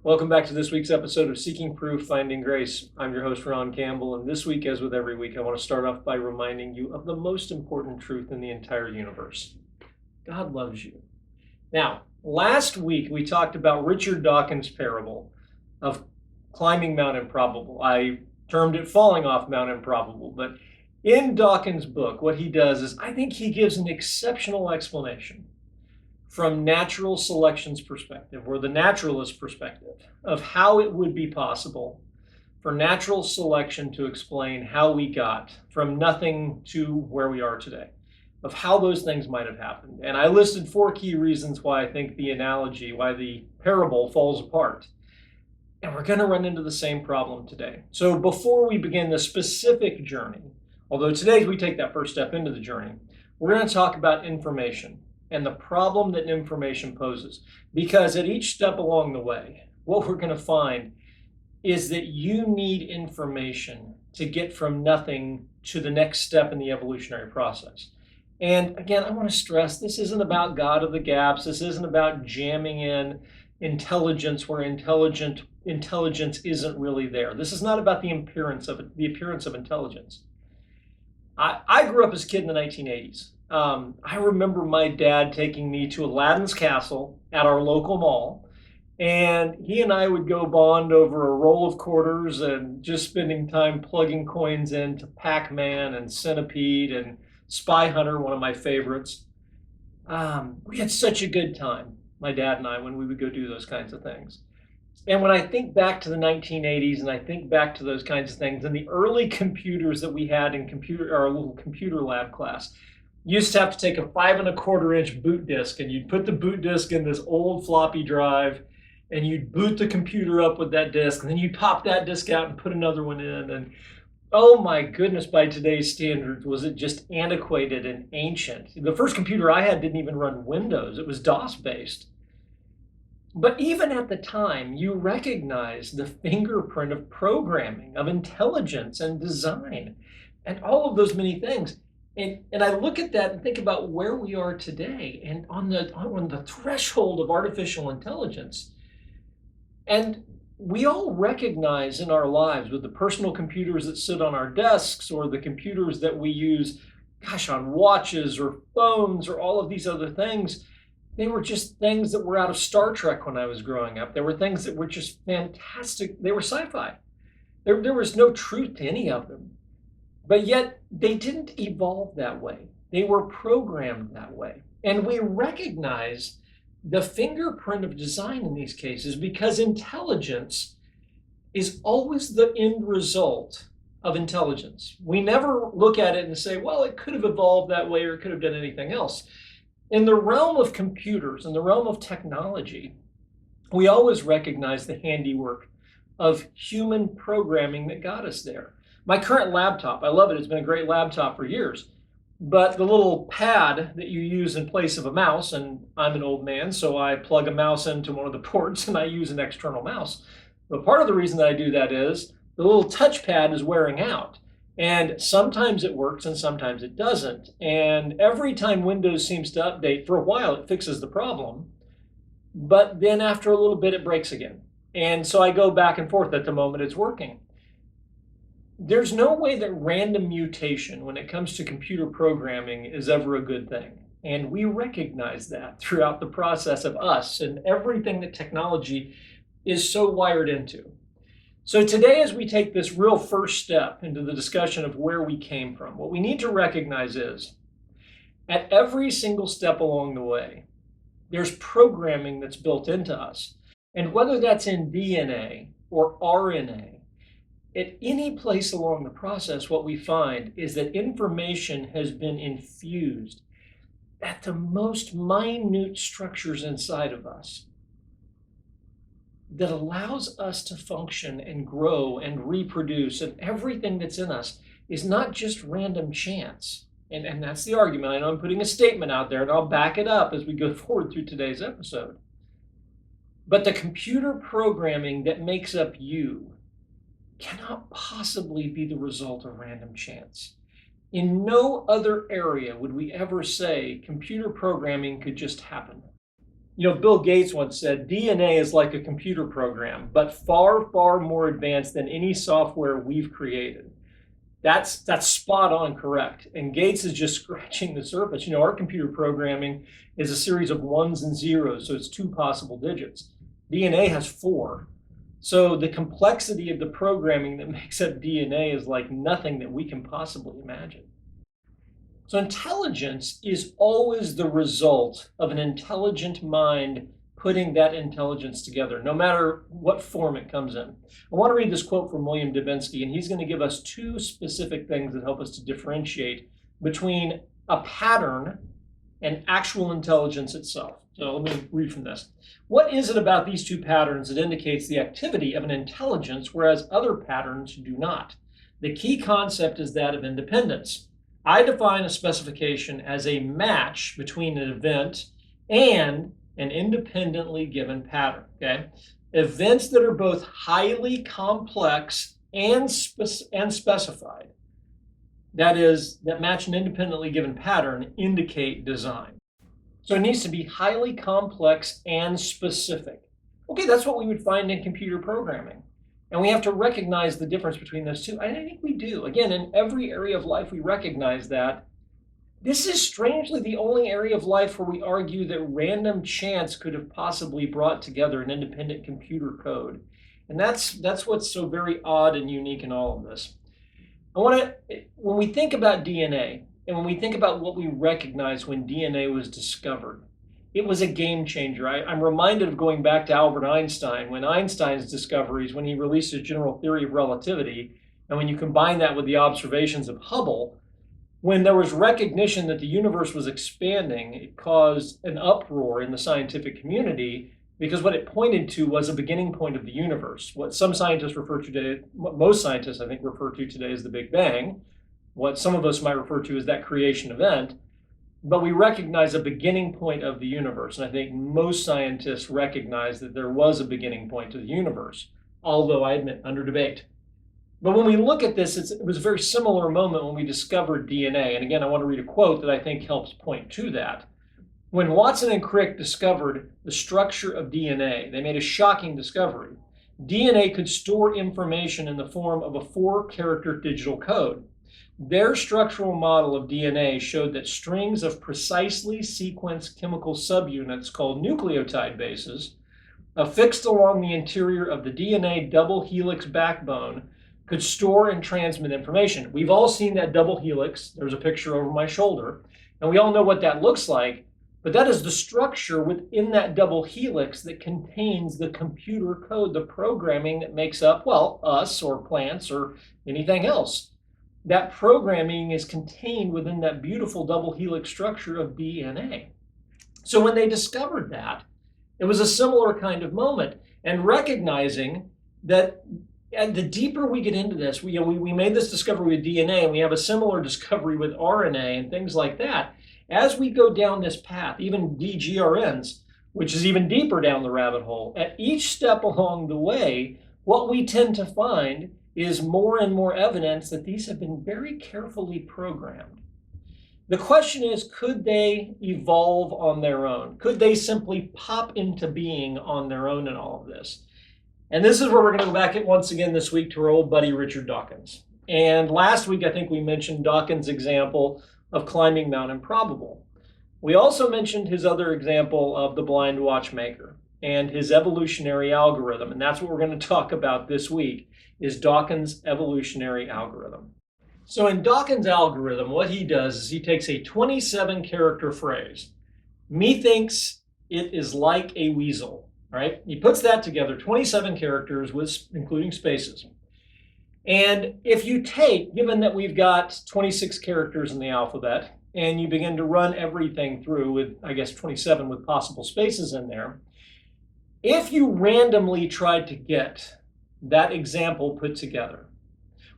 Welcome back to this week's episode of Seeking Proof, Finding Grace. I'm your host, Ron Campbell, and this week, as with every week, I want to start off by reminding you of the most important truth in the entire universe. God loves you. Now, last week, we talked about Richard Dawkins' parable of climbing Mount Improbable. I termed it falling off Mount Improbable, but in Dawkins' book, what he does is I think he gives an exceptional explanation from natural selection's perspective, or the naturalist perspective, of how it would be possible for natural selection to explain how we got from nothing to where we are today, of how those things might have happened. And I listed 4 key reasons why I think the analogy, why the parable falls apart. And we're going to run into the same problem today. So before we begin the specific journey, although today we take that first step into the journey, we're going to talk about information and the problem that information poses. Because at each step along the way, what we're going to find is that you need information to get from nothing to the next step in the evolutionary process. And again, I want to stress, this isn't about God of the gaps. This isn't about jamming in intelligence where intelligence isn't really there. This is not about the appearance of intelligence. I grew up as a kid in the 1980s. I remember my dad taking me to Aladdin's Castle at our local mall, and he and I would go bond over a roll of quarters and just spending time plugging coins into Pac-Man and Centipede and Spy Hunter, one of my favorites. We had such a good time, my dad and I, when we would go do those kinds of things. And when I think back to the 1980s and I think back to those kinds of things and the early computers that we had in our little computer lab class, you used to have to take a 5.25-inch boot disk, and you'd put the boot disk in this old floppy drive, and you'd boot the computer up with that disk, and then you'd pop that disk out and put another one in. And oh my goodness, by today's standards, was it just antiquated and ancient. The first computer I had didn't even run Windows. It was DOS-based. But even at the time, you recognized the fingerprint of programming, of intelligence and design, and all of those many things. And I look at that and think about where we are today and on the threshold of artificial intelligence. And we all recognize in our lives with the personal computers that sit on our desks or the computers that we use, on watches or phones or all of these other things, they were just things that were out of Star Trek when I was growing up. They were things that were just fantastic. They were sci-fi. There was no truth to any of them. But yet they didn't evolve that way. They were programmed that way. And we recognize the fingerprint of design in these cases because intelligence is always the end result of intelligence. We never look at it and say, well, it could have evolved that way or it could have done anything else. In the realm of computers, in the realm of technology, we always recognize the handiwork of human programming that got us there. My current laptop, I love it. It's been a great laptop for years. But the little pad that you use in place of a mouse, and I'm an old man, so I plug a mouse into one of the ports and I use an external mouse. But part of the reason that I do that is the little touchpad is wearing out. And sometimes it works and sometimes it doesn't. And every time Windows seems to update, for a while it fixes the problem. But then after a little bit, it breaks again. And so I go back and forth at the moment it's working. There's no way that random mutation when it comes to computer programming is ever a good thing. And we recognize that throughout the process of us and everything that technology is so wired into. So today, as we take this real first step into the discussion of where we came from, what we need to recognize is at every single step along the way, there's programming that's built into us. And whether that's in DNA or RNA, at any place along the process, what we find is that information has been infused at the most minute structures inside of us that allows us to function and grow and reproduce. And everything that's in us is not just random chance. And that's the argument. I know I'm putting a statement out there, and I'll back it up as we go forward through today's episode. But the computer programming that makes up you cannot possibly be the result of random chance. In no other area would we ever say computer programming could just happen. Bill Gates once said, DNA is like a computer program, but far, far more advanced than any software we've created. That's spot on correct. And Gates is just scratching the surface. Our computer programming is a series of ones and zeros, so it's 2 possible digits. DNA has 4. So the complexity of the programming that makes up DNA is like nothing that we can possibly imagine. So intelligence is always the result of an intelligent mind putting that intelligence together, no matter what form it comes in. I want to read this quote from William Dembski, and he's going to give us 2 specific things that help us to differentiate between a pattern and actual intelligence itself. So let me read from this. What is it about these 2 patterns that indicates the activity of an intelligence, whereas other patterns do not? The key concept is that of independence. I define a specification as a match between an event and an independently given pattern. Okay? Events that are both highly complex and specified, that is, that match an independently given pattern, indicate design. So it needs to be highly complex and specific. Okay, that's what we would find in computer programming. And we have to recognize the difference between those 2. I think we do. Again, in every area of life, we recognize that. This is strangely the only area of life where we argue that random chance could have possibly brought together an independent computer code. And that's what's so very odd and unique in all of this. When we think about DNA, and when we think about what we recognize when DNA was discovered, it was a game changer. I'm reminded of going back to Albert Einstein, when Einstein's discoveries, when he released his general theory of relativity, and when you combine that with the observations of Hubble, when there was recognition that the universe was expanding, it caused an uproar in the scientific community because what it pointed to was a beginning point of the universe. What some scientists refer to today, what most scientists I think refer to today as the Big Bang, what some of us might refer to as that creation event, but we recognize a beginning point of the universe. And I think most scientists recognize that there was a beginning point to the universe, although I admit under debate. But when we look at this, it was a very similar moment when we discovered DNA. And again, I want to read a quote that I think helps point to that. When Watson and Crick discovered the structure of DNA, they made a shocking discovery. DNA could store information in the form of a 4-character digital code. Their structural model of DNA showed that strings of precisely sequenced chemical subunits called nucleotide bases, affixed along the interior of the DNA double-helix backbone, could store and transmit information. We've all seen that double helix. There's a picture over my shoulder, and we all know what that looks like, but that is the structure within that double helix that contains the computer code, the programming that makes up, well, us or plants or anything else. That programming is contained within that beautiful double helix structure of DNA. So when they discovered that, it was a similar kind of moment, and recognizing that and the deeper we get into this, we made this discovery with DNA, and we have a similar discovery with RNA and things like that. As we go down this path, even DGRNs, which is even deeper down the rabbit hole, at each step along the way, what we tend to find is more and more evidence that these have been very carefully programmed. The question is, could they evolve on their own? Could they simply pop into being on their own in all of this? And this is where we're going to go back once again this week to our old buddy Richard Dawkins. And last week, I think we mentioned Dawkins' example of climbing Mount Improbable. We also mentioned his other example of the blind watchmaker and his evolutionary algorithm. And that's what we're going to talk about this week, is Dawkins' evolutionary algorithm. So in Dawkins' algorithm, what he does is he takes a 27-character phrase. Methinks it is like a weasel. Right? He puts that together, 27 characters with including spaces. And if you take, given that we've got 26 characters in the alphabet, and you begin to run everything through with, I guess, 27 with possible spaces in there, if you randomly tried to get that example put together,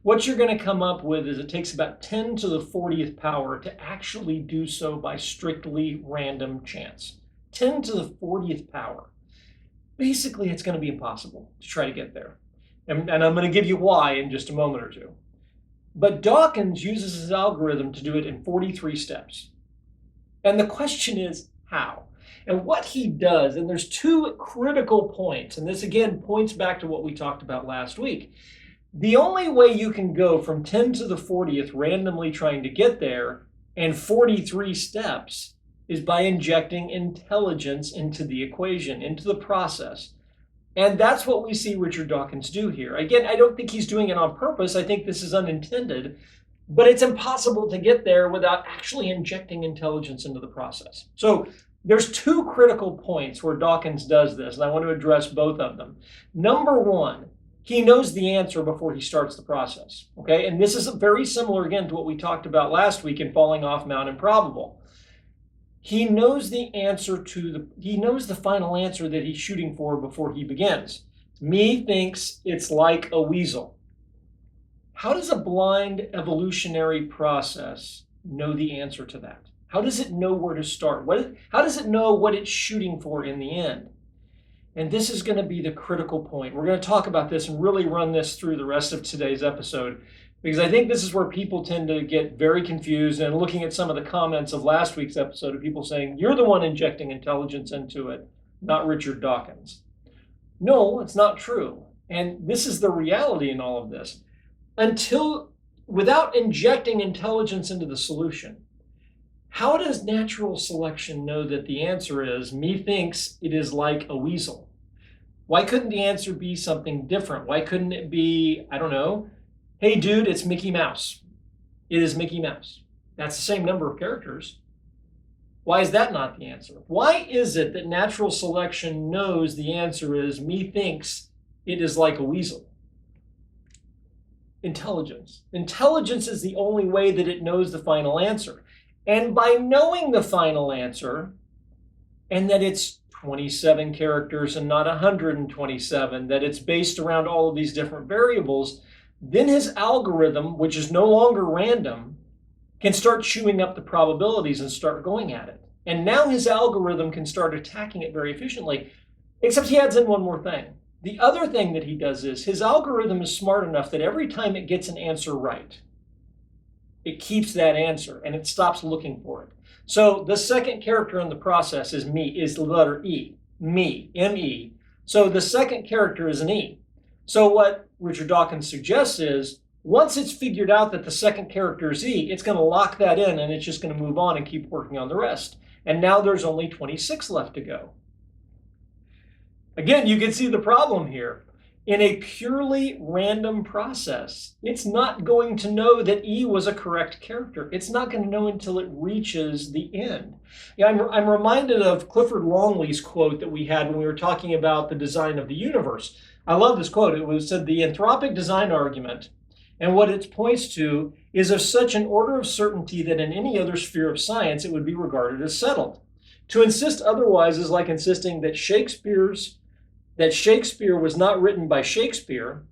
what you're going to come up with is it takes about 10 to the 40th power to actually do so by strictly random chance. 10 to the 40th power. Basically, it's going to be impossible to try to get there. And I'm going to give you why in just a moment or two. But Dawkins uses his algorithm to do it in 43 steps. And the question is, how? And what he does, and there's two critical points, and this again points back to what we talked about last week. The only way you can go from 10 to the 40th randomly trying to get there and 43 steps is by injecting intelligence into the equation, into the process. And that's what we see Richard Dawkins do here. Again, I don't think he's doing it on purpose. I think this is unintended, but it's impossible to get there without actually injecting intelligence into the process. So there's two critical points where Dawkins does this, and I want to address both of them. Number one, he knows the answer before he starts the process, okay? And this is very similar, again, to what we talked about last week in falling off Mount Improbable. He knows the final answer that he's shooting for before he begins. Me thinks it's like a weasel. How does a blind evolutionary process know the answer to that? How does it know where to start? How does it know what it's shooting for in the end? And this is going to be the critical point. We're going to talk about this and really run this through the rest of today's episode, because I think this is where people tend to get very confused. And looking at some of the comments of last week's episode of people saying, you're the one injecting intelligence into it, not Richard Dawkins. No, it's not true. And this is the reality in all of this. Without injecting intelligence into the solution, how does natural selection know that the answer is, me thinks it is like a weasel? Why couldn't the answer be something different? Why couldn't it be, I don't know, hey dude, it's Mickey Mouse. It is Mickey Mouse. That's the same number of characters. Why is that not the answer? Why is it that natural selection knows the answer is, me thinks it is like a weasel? Intelligence. Intelligence is the only way that it knows the final answer. And by knowing the final answer, and that it's 27 characters and not 127, that it's based around all of these different variables, then his algorithm, which is no longer random, can start chewing up the probabilities and start going at it. And now his algorithm can start attacking it very efficiently, except he adds in one more thing. The other thing that he does is his algorithm is smart enough that every time it gets an answer right, it keeps that answer and it stops looking for it. So the second character in the process is the letter E, me, M-E. So the second character is an E. So what Richard Dawkins suggests is, once it's figured out that the second character is E, it's going to lock that in and it's just going to move on and keep working on the rest. And now there's only 26 left to go. Again, you can see the problem here. In a purely random process, it's not going to know that E was a correct character. It's not going to know until it reaches the end. Yeah, I'm reminded of Clifford Longley's quote that we had when we were talking about the design of the universe. I love this quote. It said, the anthropic design argument, and what it points to, is of such an order of certainty that in any other sphere of science it would be regarded as settled. To insist otherwise is like insisting that Shakespeare was not written by Shakespeare,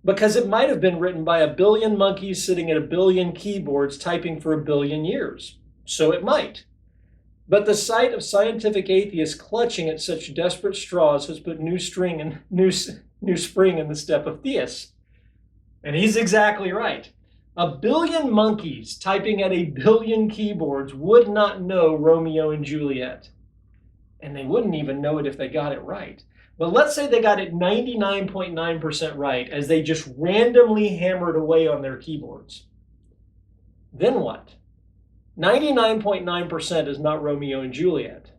because it might have been written by a billion monkeys sitting at a billion keyboards typing for a billion years. So it might. But the sight of scientific atheists clutching at such desperate straws has put new spring in the step of theists. And he's exactly right. A billion monkeys typing at a billion keyboards would not know Romeo and Juliet. And they wouldn't even know it if they got it right. But let's say they got it 99.9% right as they just randomly hammered away on their keyboards. Then what? 99.9% is not Romeo and Juliet.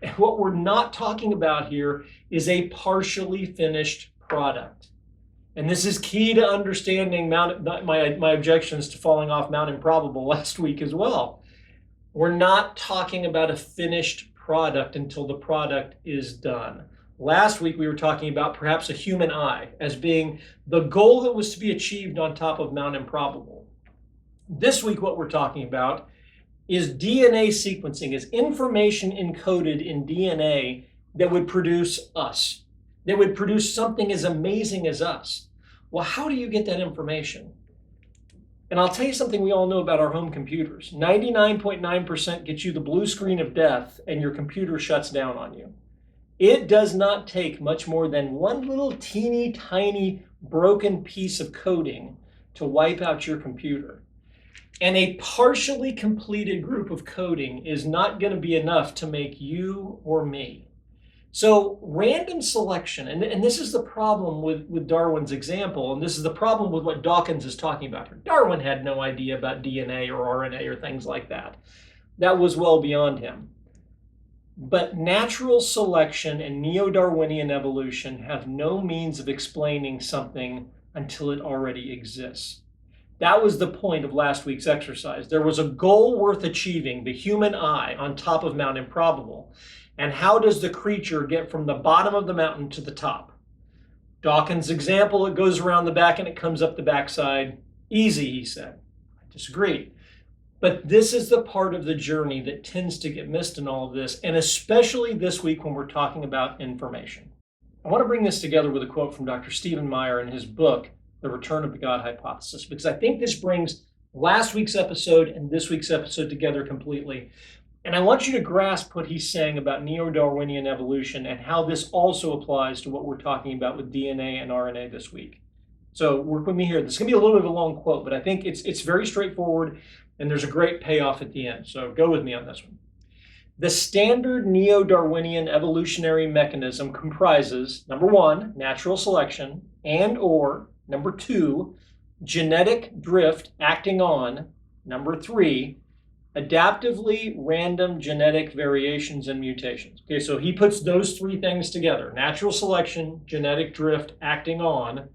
And what we're not talking about here is a partially finished product. And this is key to understanding my objections to falling off Mount Improbable last week as well. We're not talking about a finished product until the product is done. Last week, we were talking about perhaps a human eye as being the goal that was to be achieved on top of Mount Improbable. This week, what we're talking about is DNA sequencing, is information encoded in DNA that would produce us, that would produce something as amazing as us. Well, how do you get that information? And I'll tell you something we all know about our home computers. 99.9% gets you the blue screen of death and your computer shuts down on you. It does not take much more than one little teeny tiny broken piece of coding to wipe out your computer. And a partially completed group of coding is not going to be enough to make you or me. So random selection, and this is the problem with Darwin's example, and this is the problem with what Dawkins is talking about here. Darwin had no idea about DNA or RNA or things like that. That was well beyond him. But natural selection and neo-Darwinian evolution have no means of explaining something until it already exists. That was the point of last week's exercise. There was a goal worth achieving, the human eye on top of Mount Improbable. And how does the creature get from the bottom of the mountain to the top? Dawkins' example, it goes around the back and it comes up the backside. Easy, he said. I disagree. But this is the part of the journey that tends to get missed in all of this, and especially this week when we're talking about information. I want to bring this together with a quote from Dr. Stephen Meyer in his book, The Return of the God Hypothesis, because I think this brings last week's episode and this week's episode together completely. And I want you to grasp what he's saying about neo-Darwinian evolution and how this also applies to what we're talking about with DNA and RNA this week. So work with me here. This is going to be a little bit of a long quote, but I think it's very straightforward, and there's a great payoff at the end. So go with me on this one. The standard neo-Darwinian evolutionary mechanism comprises, number one, natural selection, and or, number two, genetic drift acting on, number three, adaptively random genetic variations and mutations. Okay, so he puts those three things together: natural selection, genetic drift acting on,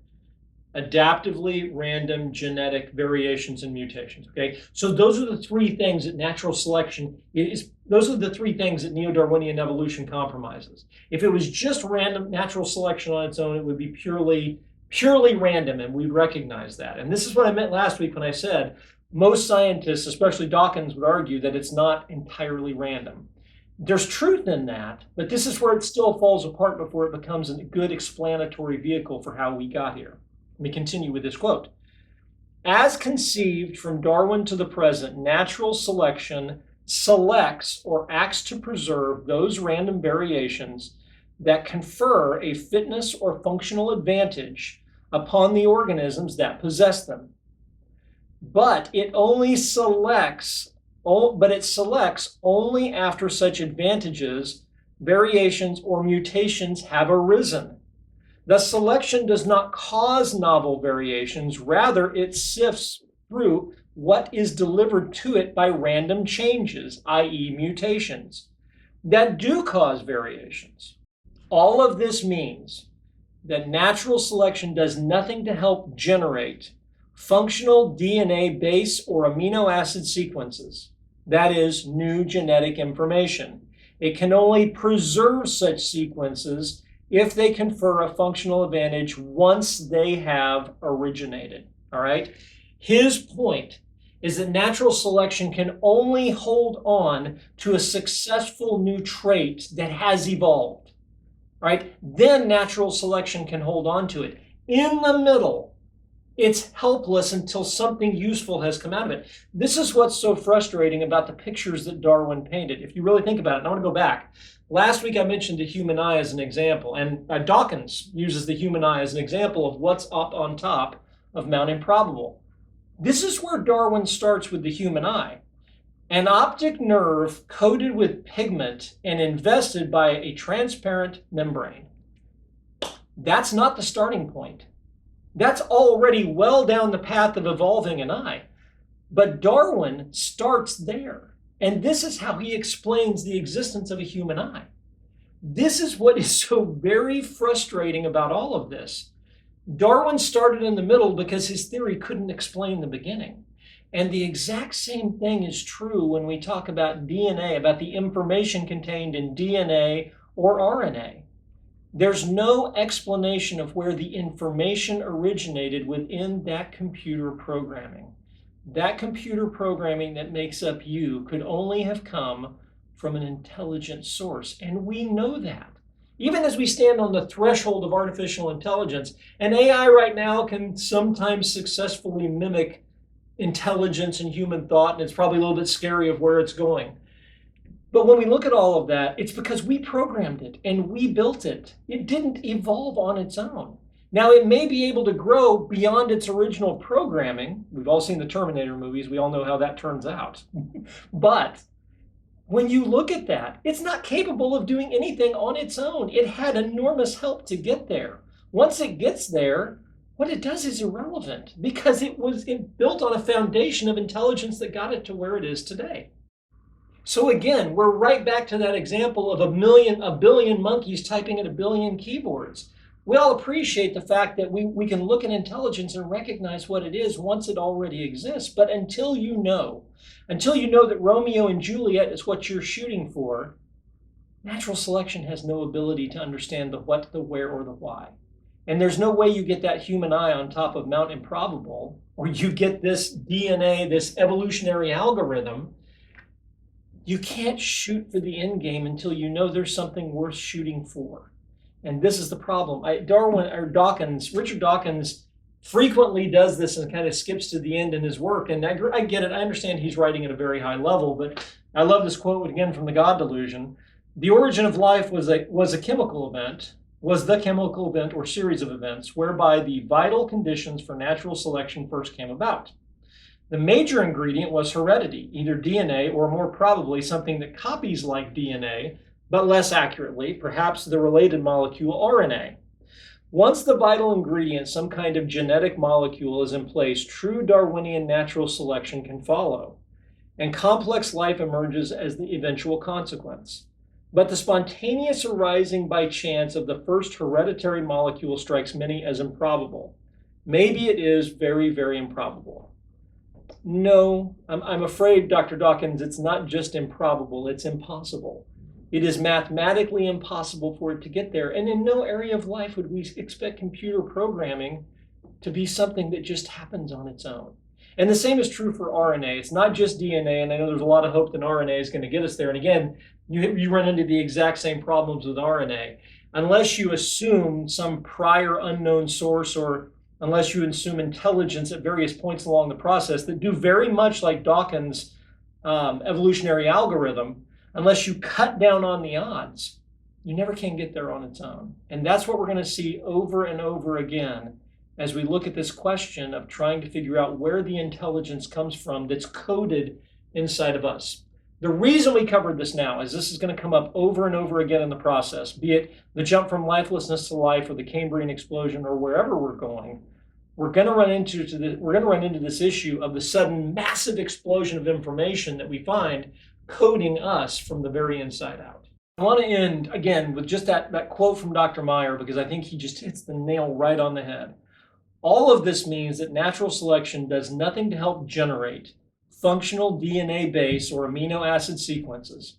adaptively random genetic variations and mutations. Okay, so those are the three things that natural selection is. Those are the three things that neo-Darwinian evolution compromises. If it was just random natural selection on its own, it would be purely random, and we'd recognize that. And this is what I meant last week when I said most scientists, especially Dawkins, would argue that it's not entirely random. There's truth in that, but this is where it still falls apart before it becomes a good explanatory vehicle for how we got here. Let me continue with this quote. As conceived from Darwin to the present, natural selection selects or acts to preserve those random variations that confer a fitness or functional advantage upon the organisms that possess them. But it selects only after such advantages, variations, or mutations have arisen. Thus, selection does not cause novel variations. Rather, it sifts through what is delivered to it by random changes, i.e. mutations, that do cause variations. All of this means that natural selection does nothing to help generate functional DNA base or amino acid sequences, that is, new genetic information. It can only preserve such sequences if they confer a functional advantage once they have originated. All right? His point is that natural selection can only hold on to a successful new trait that has evolved. Right? Then natural selection can hold on to it. In the middle, it's helpless until something useful has come out of it. This is what's so frustrating about the pictures that Darwin painted. If you really think about it, and I want to go back. Last week I mentioned the human eye as an example, and Dawkins uses the human eye as an example of what's up on top of Mount Improbable. This is where Darwin starts with the human eye. An optic nerve coated with pigment and invested by a transparent membrane. That's not the starting point. That's already well down the path of evolving an eye. But Darwin starts there. And this is how he explains the existence of a human eye. This is what is so very frustrating about all of this. Darwin started in the middle because his theory couldn't explain the beginning. And the exact same thing is true when we talk about DNA, about the information contained in DNA or RNA. There's no explanation of where the information originated within that computer programming. That computer programming that makes up you could only have come from an intelligent source, and we know that. Even as we stand on the threshold of artificial intelligence, an AI right now can sometimes successfully mimic intelligence and human thought, and it's probably a little bit scary of where it's going. But when we look at all of that, it's because we programmed it and we built it. It didn't evolve on its own. Now, it may be able to grow beyond its original programming. We've all seen the Terminator movies. We all know how that turns out. But when you look at that, it's not capable of doing anything on its own. It had enormous help to get there. Once it gets there, what it does is irrelevant because it was built on a foundation of intelligence that got it to where it is today. So again, we're right back to that example of a billion monkeys typing at a billion keyboards. We all appreciate the fact that we can look at intelligence and recognize what it is once it already exists. But until you know that Romeo and Juliet is what you're shooting for, natural selection has no ability to understand the what, the where, or the why. And there's no way you get that human eye on top of Mount Improbable, or you get this DNA, this evolutionary algorithm. You can't shoot for the end game until you know there's something worth shooting for. And this is the problem. Richard Dawkins frequently does this and kind of skips to the end in his work. And I get it. I understand he's writing at a very high level, but I love this quote again from The God Delusion. The origin of life was the chemical event or series of events whereby the vital conditions for natural selection first came about. The major ingredient was heredity, either DNA or more probably something that copies like DNA, but less accurately, perhaps the related molecule RNA. Once the vital ingredient, some kind of genetic molecule, is in place, true Darwinian natural selection can follow, and complex life emerges as the eventual consequence. But the spontaneous arising by chance of the first hereditary molecule strikes many as improbable. Maybe it is very, very improbable. No, I'm afraid, Dr. Dawkins, it's not just improbable, it's impossible. It is mathematically impossible for it to get there. And in no area of life would we expect computer programming to be something that just happens on its own. And the same is true for RNA. It's not just DNA, and I know there's a lot of hope that RNA is going to get us there. And again, you run into the exact same problems with RNA. Unless you assume some prior unknown source, or unless you assume intelligence at various points along the process that do very much like Dawkins' evolutionary algorithm, unless you cut down on the odds, you never can get there on its own. And that's what we're going to see over and over again as we look at this question of trying to figure out where the intelligence comes from that's coded inside of us. The reason we covered this now is this is going to come up over and over again in the process, be it the jump from lifelessness to life or the Cambrian explosion or wherever we're going. We're going to run into this issue of the sudden massive explosion of information that we find coding us from the very inside out. I want to end again with just that quote from Dr. Meyer, because I think he just hits the nail right on the head. All of this means that natural selection does nothing to help generate functional DNA base or amino acid sequences.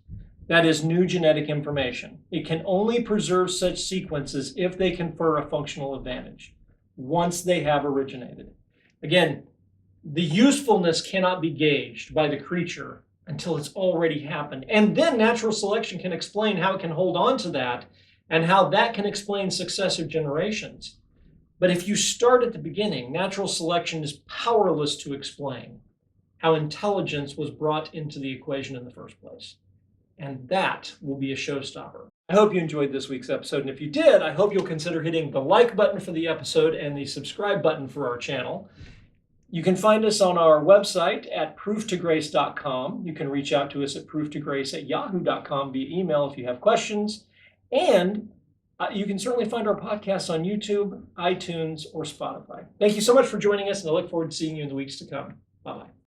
That is new genetic information. It can only preserve such sequences if they confer a functional advantage, once they have originated. Again, the usefulness cannot be gauged by the creature until it's already happened. And then natural selection can explain how it can hold on to that and how that can explain successive generations. But if you start at the beginning, natural selection is powerless to explain how intelligence was brought into the equation in the first place. And that will be a showstopper. I hope you enjoyed this week's episode. And if you did, I hope you'll consider hitting the like button for the episode and the subscribe button for our channel. You can find us on our website at prooftograce.com. You can reach out to us at prooftograce@yahoo.com via email if you have questions. And you can certainly find our podcasts on YouTube, iTunes, or Spotify. Thank you so much for joining us, and I look forward to seeing you in the weeks to come.